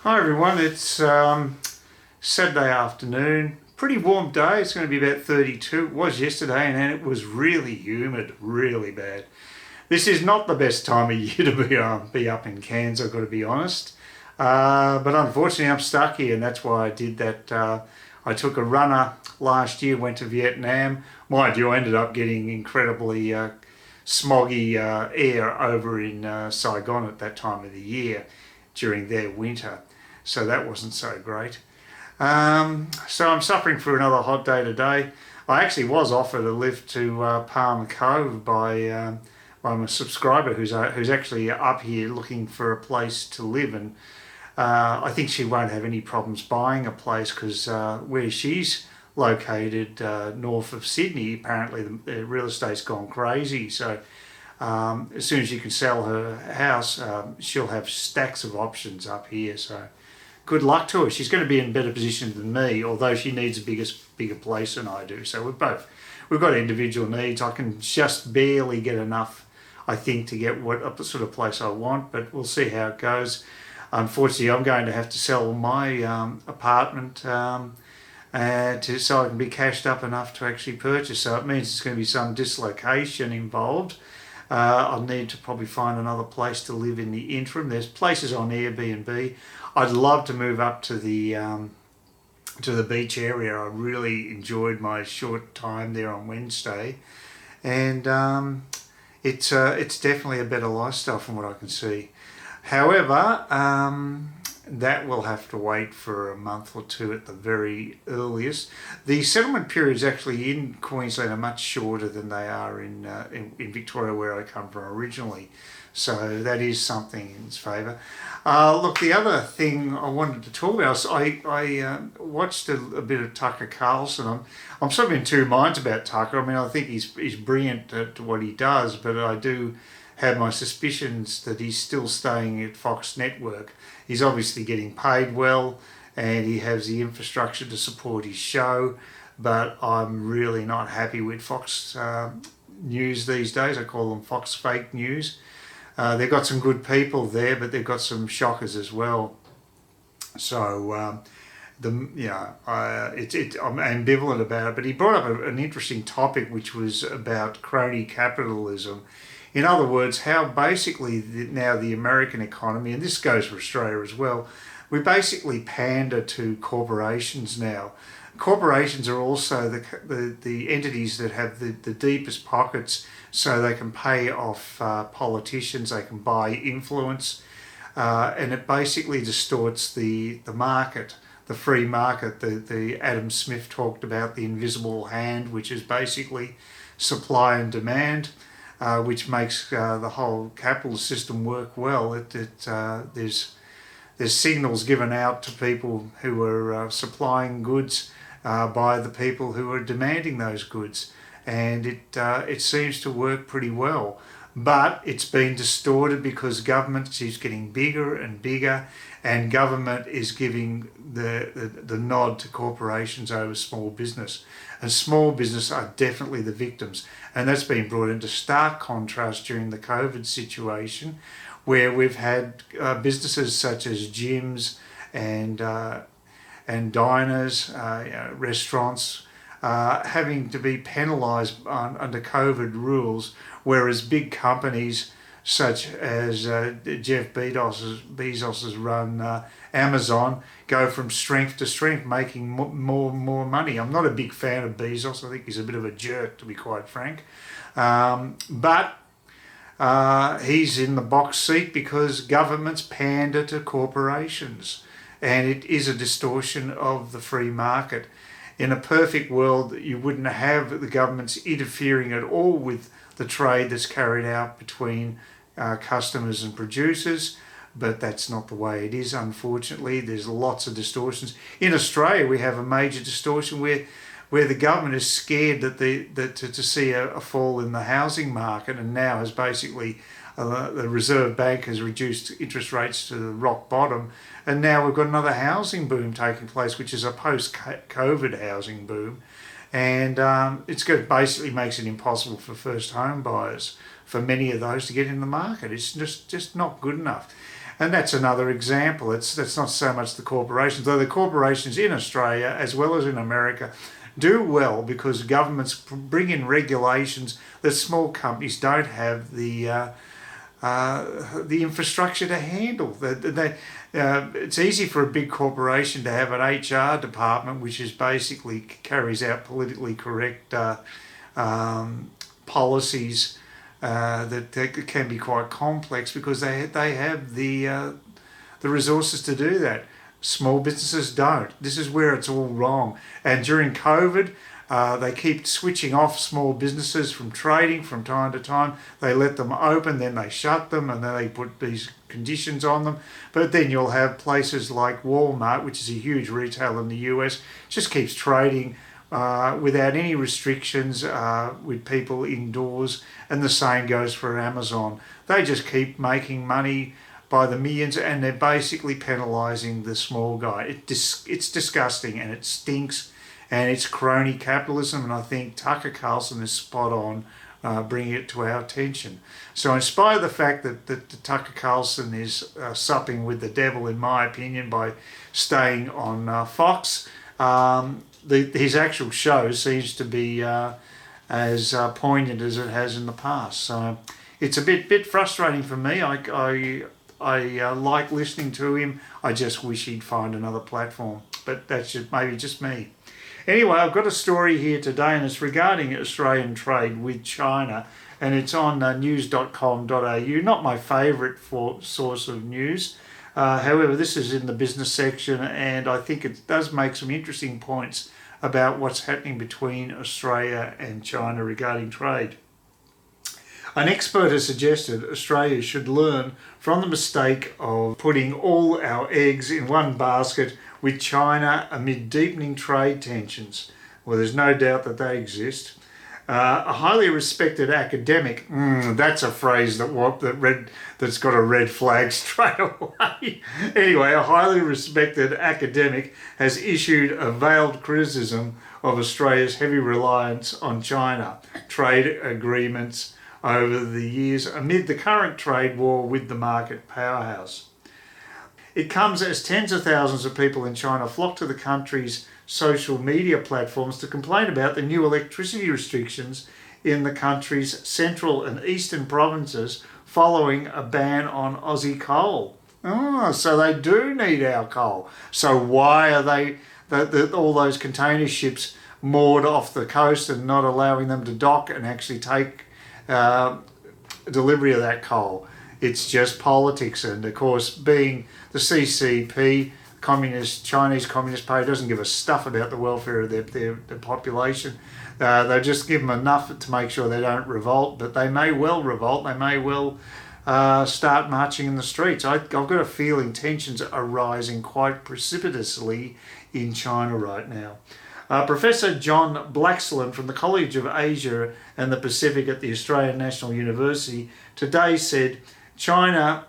Hi everyone, it's Saturday afternoon. Pretty warm day, it's going to be about 32. It was yesterday and it was really humid, really bad. This is not the best time of year to be up in Cairns, I've got to be honest. But unfortunately I'm stuck here and that's why I did that. I took a runner last year, went to Vietnam. Mind you, I ended up getting incredibly smoggy air over in Saigon at that time of the year during their winter. So that wasn't so great. So I'm suffering through another hot day today. I actually was offered a lift to Palm Cove by my subscriber who's actually up here looking for a place to live, and I think she won't have any problems buying a place because where she's located north of Sydney, apparently the real estate's gone crazy. So as soon as she can sell her house, she'll have stacks of options up here. So good luck to her. She's going to be in a better position than me, although she needs a bigger place than I do. So we've got individual needs. I can just barely get enough, I think, to get what the sort of place I want, but we'll see how it goes. Unfortunately, I'm going to have to sell my apartment so I can be cashed up enough to actually purchase. So it means there's going to be some dislocation involved. I'll need to probably find another place to live in the interim. There's places on Airbnb. I'd love to move up to the beach area. I really enjoyed my short time there on Wednesday, and it's definitely a better lifestyle from what I can see. However, that will have to wait for a month or two at the very earliest. The settlement periods actually in Queensland are much shorter than they are in Victoria, where I come from originally. So that is something in its favour. Look, the other thing I wanted to talk about, I watched a bit of Tucker Carlson. I'm sort of in two minds about Tucker. I mean, I think he's brilliant at what he does, but I do have my suspicions that he's still staying at Fox Network. He's obviously getting paid well and he has the infrastructure to support his show, but I'm really not happy with Fox News these days. I call them Fox Fake News. They've got some good people there, but they've got some shockers as well. So I'm ambivalent about it. But he brought up an interesting topic, which was about crony capitalism. In other words, how basically now the American economy, and this goes for Australia as well, we basically pander to corporations now. Corporations are also the entities that have the deepest pockets, so they can pay off politicians, they can buy influence, and it basically distorts the market, the free market. The Adam Smith talked about the invisible hand, which is basically supply and demand. Which makes the whole capitalist system work well. There's signals given out to people who are supplying goods by the people who are demanding those goods, and it seems to work pretty well. But it's been distorted because government keeps getting bigger and bigger, and government is giving the nod to corporations over small business. And small business are definitely the victims. And that's been brought into stark contrast during the COVID situation, where we've had businesses such as gyms and diners, restaurants, having to be penalised under COVID rules, whereas big companies such as Jeff Bezos's run Amazon go from strength to strength, making more money. I'm not a big fan of Bezos. I think he's a bit of a jerk, to be quite frank. But he's in the box seat because governments pander to corporations, and it is a distortion of the free market. In a perfect world, you wouldn't have the governments interfering at all with the trade that's carried out between customers and producers, but that's not the way it is, unfortunately. There's lots of distortions. In Australia, we have a major distortion where the government is scared to see a fall in the housing market, and now has basically the Reserve Bank has reduced interest rates to the rock bottom, and now we've got another housing boom taking place, which is a post-COVID housing boom, and basically makes it impossible for first home buyers, for many of those, to get in the market. It's just not good enough. And that's another example. That's not so much the corporations, though the corporations in Australia as well as in America do well because governments bring in regulations that small companies don't have the infrastructure to handle. It's easy for a big corporation to have an HR department which is basically carries out politically correct policies that can be quite complex because they have the resources to do that. Small businesses don't. This is where it's all wrong. And during COVID, they keep switching off small businesses from trading from time to time. They let them open, then they shut them, and then they put these conditions on them. But then you'll have places like Walmart, which is a huge retailer in the US, just keeps trading without any restrictions with people indoors. And the same goes for Amazon. They just keep making money by the millions, and they're basically penalising the small guy. It's disgusting and it stinks, and it's crony capitalism, and I think Tucker Carlson is spot on bringing it to our attention. So in spite of the fact that Tucker Carlson is supping with the devil, in my opinion, by staying on Fox, his actual show seems to be as poignant as it has in the past. So it's a bit frustrating for me. I like listening to him. I just wish he'd find another platform. But that's maybe just me. Anyway, I've got a story here today, and it's regarding Australian trade with China, and it's on news.com.au. Not my favourite source of news. However, this is in the business section, and I think it does make some interesting points about what's happening between Australia and China regarding trade. An expert has suggested Australia should learn from the mistake of putting all our eggs in one basket with China amid deepening trade tensions. Well, there's no doubt that they exist. A highly respected academic, that's a phrase that's got a red flag straight away. Anyway, a highly respected academic has issued a veiled criticism of Australia's heavy reliance on China trade agreements over the years amid the current trade war with the market powerhouse. It comes as tens of thousands of people in China flock to the country's social media platforms to complain about the new electricity restrictions in the country's central and eastern provinces following a ban on Aussie coal. Oh, so they do need our coal. So why are they all those container ships moored off the coast and not allowing them to dock and actually take delivery of that coal? It's just politics, and of course, being the CCP, Chinese Communist Party, doesn't give a stuff about the welfare of their population. They just give them enough to make sure they don't revolt, but they may well revolt. They may well start marching in the streets. I've got a feeling tensions are rising quite precipitously in China right now. Professor John Blaxland from the College of Asia and the Pacific at the Australian National University today said China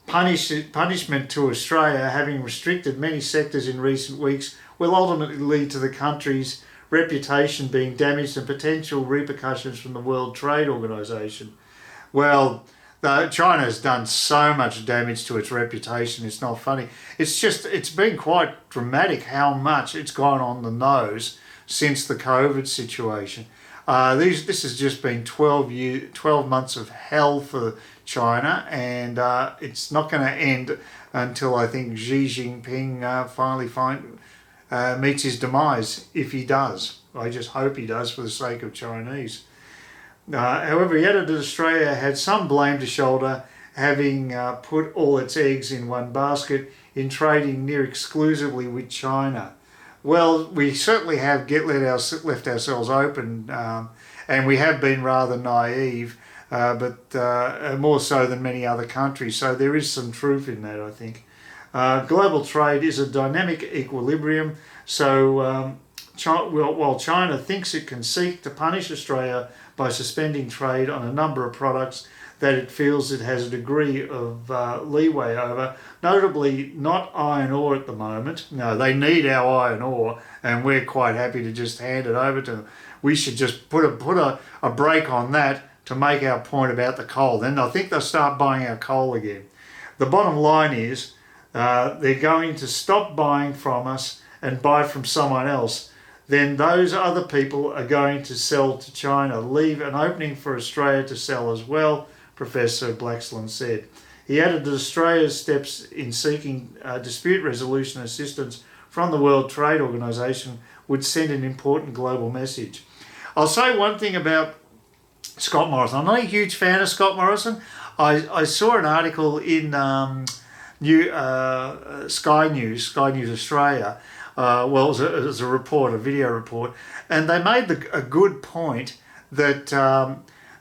punishment to Australia, having restricted many sectors in recent weeks, will ultimately lead to the country's reputation being damaged and potential repercussions from the World Trade Organization. Well, China has done so much damage to its reputation, it's not funny. It's been quite dramatic how much it's gone on the nose since the COVID situation. This has just been 12 months of hell for China, and it's not going to end until I think Xi Jinping finally meets his demise, if he does. I just hope he does for the sake of Chinese. However, he added that Australia had some blame to shoulder, having put all its eggs in one basket in trading near exclusively with China. Well, we certainly have left ourselves open, and we have been rather naive, but more so than many other countries. So there is some truth in that, I think. Global trade is a dynamic equilibrium, so while China thinks it can seek to punish Australia by suspending trade on a number of products that it feels it has a degree of leeway over, notably not iron ore at the moment. No, they need our iron ore, and we're quite happy to just hand it over to them. We should just put a break on that to make our point about the coal. Then I think they'll start buying our coal again. The bottom line is they're going to stop buying from us and buy from someone else. Then those other people are going to sell to China, leave an opening for Australia to sell as well, Professor Blaxland said. He added that Australia's steps in seeking dispute resolution assistance from the World Trade Organization would send an important global message. I'll say one thing about Scott Morrison. I'm not a huge fan of Scott Morrison. I saw an article in Sky News Australia. Well, it was a report, a video report, and they made a good point that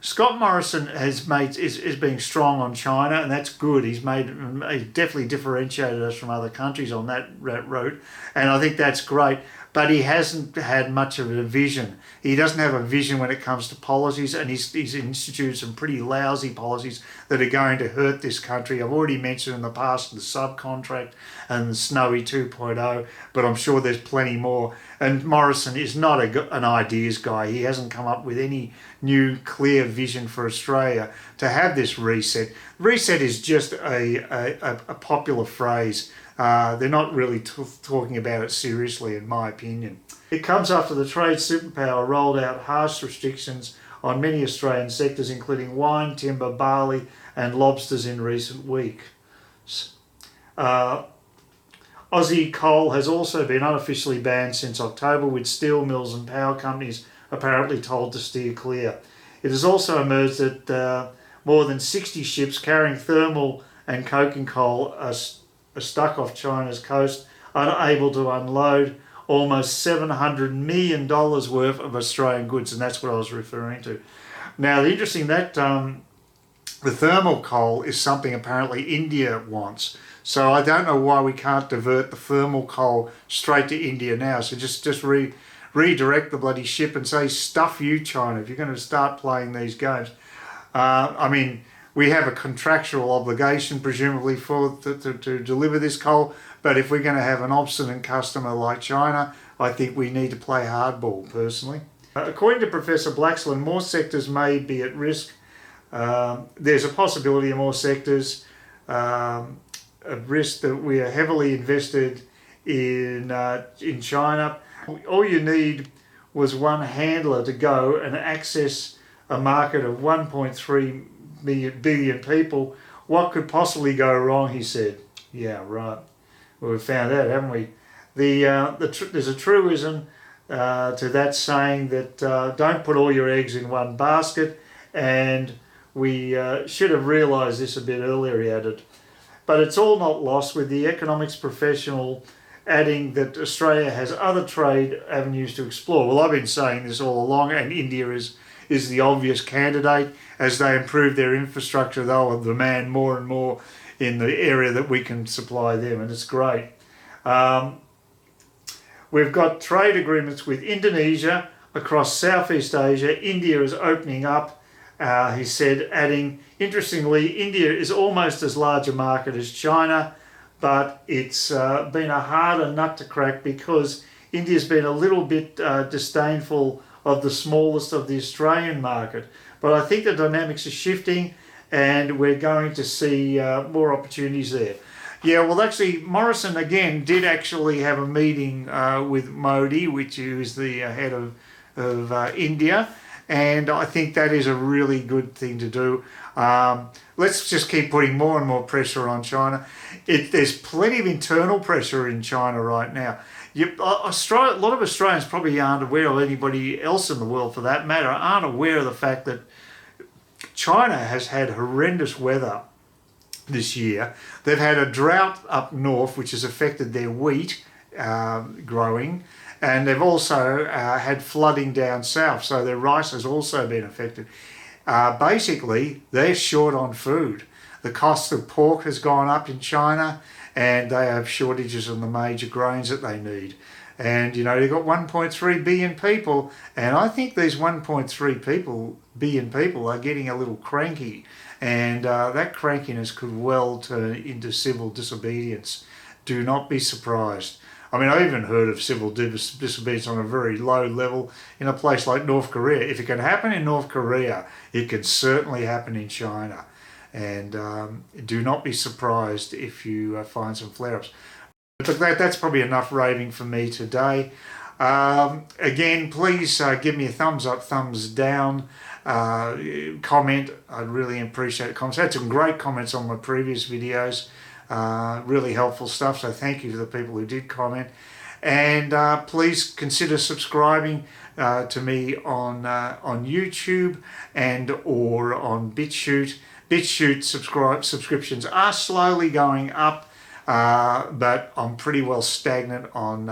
Scott Morrison is being strong on China, and that's good. He's definitely differentiated us from other countries on that route, and I think that's great. But he hasn't had much of a vision. He doesn't have a vision when it comes to policies, and he's instituted some pretty lousy policies that are going to hurt this country. I've already mentioned in the past the subcontract and the Snowy 2.0, but I'm sure there's plenty more. And Morrison is not an ideas guy. He hasn't come up with any new clear vision for Australia to have this reset. Reset is just a popular phrase. They're not really talking about it seriously, in my opinion. It comes after the trade superpower rolled out harsh restrictions on many Australian sectors, including wine, timber, barley and lobsters in recent weeks. Aussie coal has also been unofficially banned since October, with steel mills and power companies apparently told to steer clear. It has also emerged that more than 60 ships carrying thermal and coking coal are stuck off China's coast, unable to unload almost $700 million worth of Australian goods, and that's what I was referring to. Now, the interesting that the thermal coal is something apparently India wants, so I don't know why we can't divert the thermal coal straight to India now. So just redirect the bloody ship and say, stuff you, China, if you're going to start playing these games. I mean, we have a contractual obligation, presumably, to deliver this coal. But if we're going to have an obstinate customer like China, I think we need to play hardball, personally. According to Professor Blaxland, more sectors may be at risk. There's a possibility of more sectors at risk that we are heavily invested in China. All you need was one handler to go and access a market of 1.3 billion people. What could possibly go wrong, he said. Yeah, right. Well, we've found out, haven't we? There's a truism to that saying that don't put all your eggs in one basket, and we should have realised this a bit earlier, he added. But it's all not lost, with the economics professional adding that Australia has other trade avenues to explore. Well, I've been saying this all along, and India is the obvious candidate. As they improve their infrastructure, they'll demand more and more in the area that we can supply them, and it's great. We've got trade agreements with Indonesia across Southeast Asia. India is opening up, he said, adding, interestingly, India is almost as large a market as China, but it's been a harder nut to crack because India's been a little bit disdainful of the smallest of the Australian market. But I think the dynamics are shifting, and we're going to see more opportunities there. Yeah, well, actually, Morrison, again, did actually have a meeting with Modi, which is the head of India, and I think that is a really good thing to do. Let's just keep putting more and more pressure on China. There's plenty of internal pressure in China right now. A lot of Australians probably aren't aware, or anybody else in the world for that matter, aren't aware of the fact that China has had horrendous weather this year. They've had a drought up north, which has affected their wheat growing, and they've also had flooding down south, so their rice has also been affected. Basically, they're short on food. The cost of pork has gone up in China, and they have shortages of the major grains that they need. And, you know, they've got 1.3 billion people, and I think these 1.3 billion people are getting a little cranky, and that crankiness could well turn into civil disobedience. Do not be surprised. I mean, I even heard of civil disobedience on a very low level in a place like North Korea. If it can happen in North Korea, it can certainly happen in China. And do not be surprised if you find some flare-ups. But that's probably enough raving for me today. Again, please give me a thumbs up, thumbs down, comment. I'd really appreciate comments. I had some great comments on my previous videos. Really helpful stuff, so thank you to the people who did comment. And please consider subscribing to me on YouTube and or on Bitchute. Bitchute subscriptions are slowly going up, but I'm pretty well stagnant on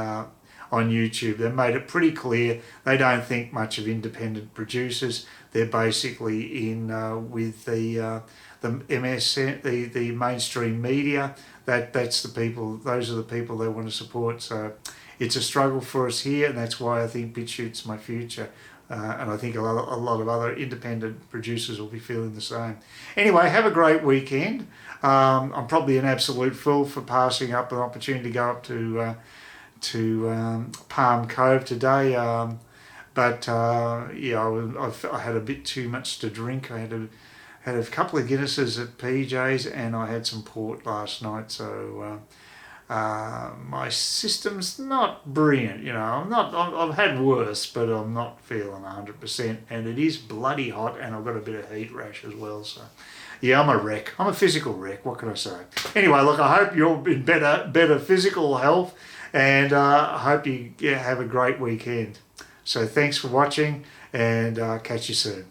YouTube. They've made it pretty clear they don't think much of independent producers. They're basically in with the MSN, the mainstream media. That's the people. Those are the people they want to support. So it's a struggle for us here, and that's why I think Bitchute's my future. And I think a lot of other independent producers will be feeling the same. Anyway, have a great weekend. I'm probably an absolute fool for passing up an opportunity to go up to Palm Cove today. But yeah, I had a bit too much to drink. I had a couple of Guinnesses at PJ's, and I had some port last night. So my system's not brilliant, you know. I've had worse, but I'm not feeling 100%. And it is bloody hot, and I've got a bit of heat rash as well. So yeah, I'm a wreck. I'm a physical wreck. What can I say? Anyway, look, I hope you're in better physical health, and I hope you have a great weekend. So thanks for watching, and catch you soon.